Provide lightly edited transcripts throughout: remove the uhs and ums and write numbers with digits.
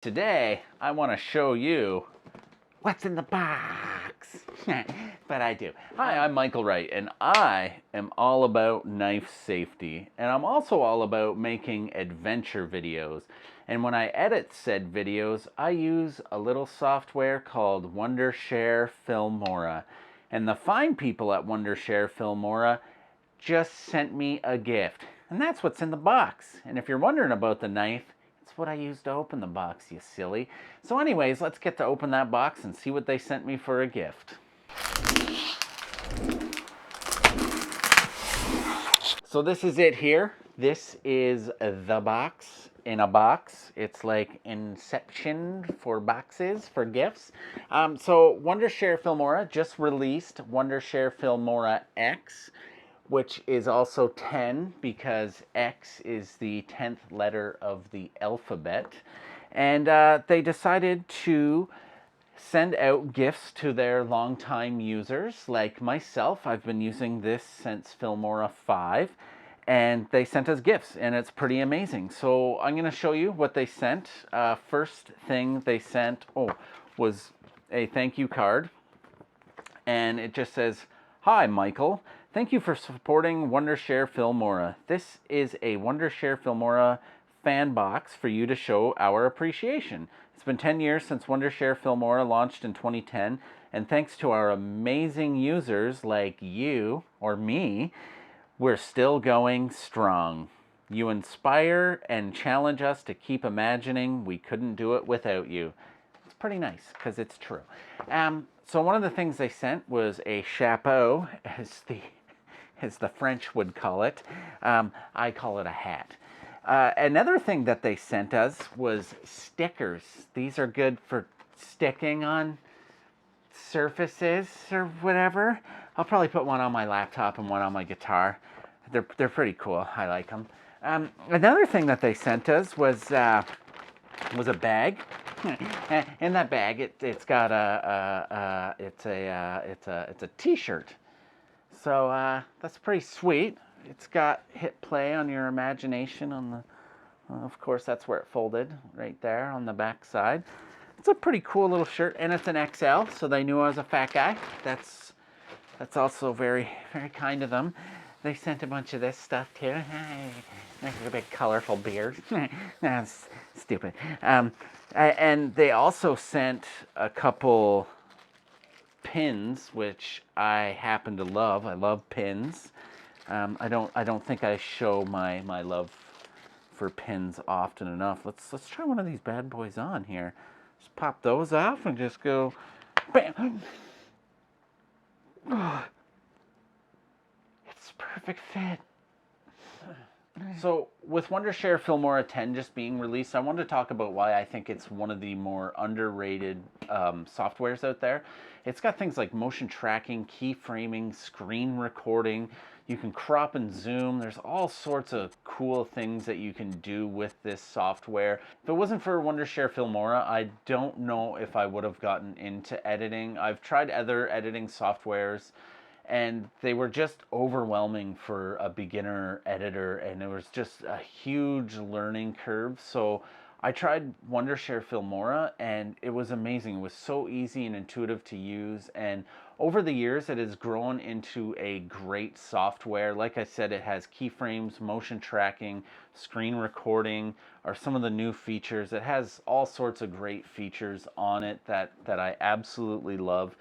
Today, I want to show you what's in the box. But I do. Hi, I'm Michael Wright, and I am all about knife safety. And I'm also all about making adventure videos. And when I edit said videos, I use a little software called Wondershare Filmora. And the fine people at Wondershare Filomra just sent me a gift. And that's what's in the box. And if you're wondering about the knife, it's what I used to open the box, you silly. So anyways, let's get to open that box and see what they sent me for a gift. So this is it here. This is the box in a box. It's like Inception for boxes, for gifts. So Wondershare Filmora just released Wondershare Filomra X, which is also 10 because X is the 10th letter of the alphabet. And they decided to send out gifts to their longtime users, like myself. I've been using this since Filmora 5, and they sent us gifts, and it's pretty amazing. So I'm going to show you what they sent. First thing they sent was a thank you card, and it just says, "Hi, Michael. Thank you for supporting Wondershare Filmora. This is a Wondershare Filmora fan box for you to show our appreciation. It's been 10 years since Wondershare Filmora launched in 2010, and thanks to our amazing users like you, or me, we're still going strong. You inspire and challenge us to keep imagining we couldn't do it without you." It's pretty nice, because it's true. So one of the things they sent was a chapeau, as the French would call it. I call it a hat. Another thing that they sent us was stickers. These are good for sticking on surfaces or whatever. I'll probably put one on my laptop and one on my guitar. They're pretty cool. I like them. Another thing that they sent us was a bag. In that bag, it's got it's a T-shirt. So that's pretty sweet. It's got hit play on your imagination on the. Of course, that's where it folded, right there on the back side. It's a pretty cool little shirt, and it's an XL, so they knew I was a fat guy. That's also very, very kind of them. They sent a bunch of this stuff too. Nice a big colorful beard. That's stupid. And they also sent a couple pins, which I happen to love. I love pins. I don't think I show my love for pins often enough. Let's try one of these bad boys on here. Just pop those off and just go bam. Oh, it's a perfect fit. So with Wondershare Filmora 10 just being released, I wanted to talk about why I think it's one of the more underrated softwares out there. It's got things like motion tracking, keyframing, screen recording. You can crop and zoom. There's all sorts of cool things that you can do with this software. If it wasn't for Wondershare Filmora, I don't know if I would have gotten into editing. I've tried other editing softwares, and they were just overwhelming for a beginner editor, and it was just a huge learning curve. So I tried Wondershare Filmora, and it was amazing. It was so easy and intuitive to use, and over the years it has grown into a great software. Like I said, it has keyframes, motion tracking, screen recording are some of the new features. It has all sorts of great features on it that I absolutely love.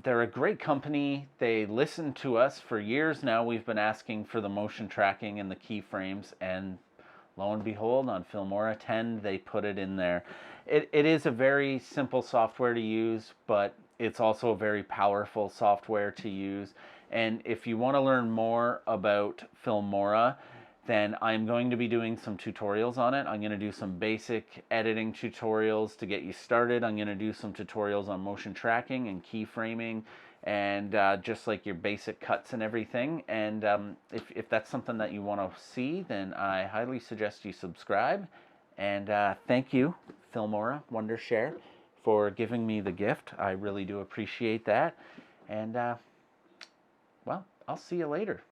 They're a great company. They listen to us for years now. We've been asking for the motion tracking and the keyframes, and lo and behold, on Filmora 10, they put it in there. It is a very simple software to use, but it's also a very powerful software to use. And if you want to learn more about Filmora, then I'm going to be doing some tutorials on it. I'm going to do some basic editing tutorials to get you started. I'm going to do some tutorials on motion tracking and keyframing, and just like your basic cuts and everything. And if that's something that you want to see, then I highly suggest you subscribe. And thank you, Filmora Wondershare, for giving me the gift. I really do appreciate that. And well, I'll see you later.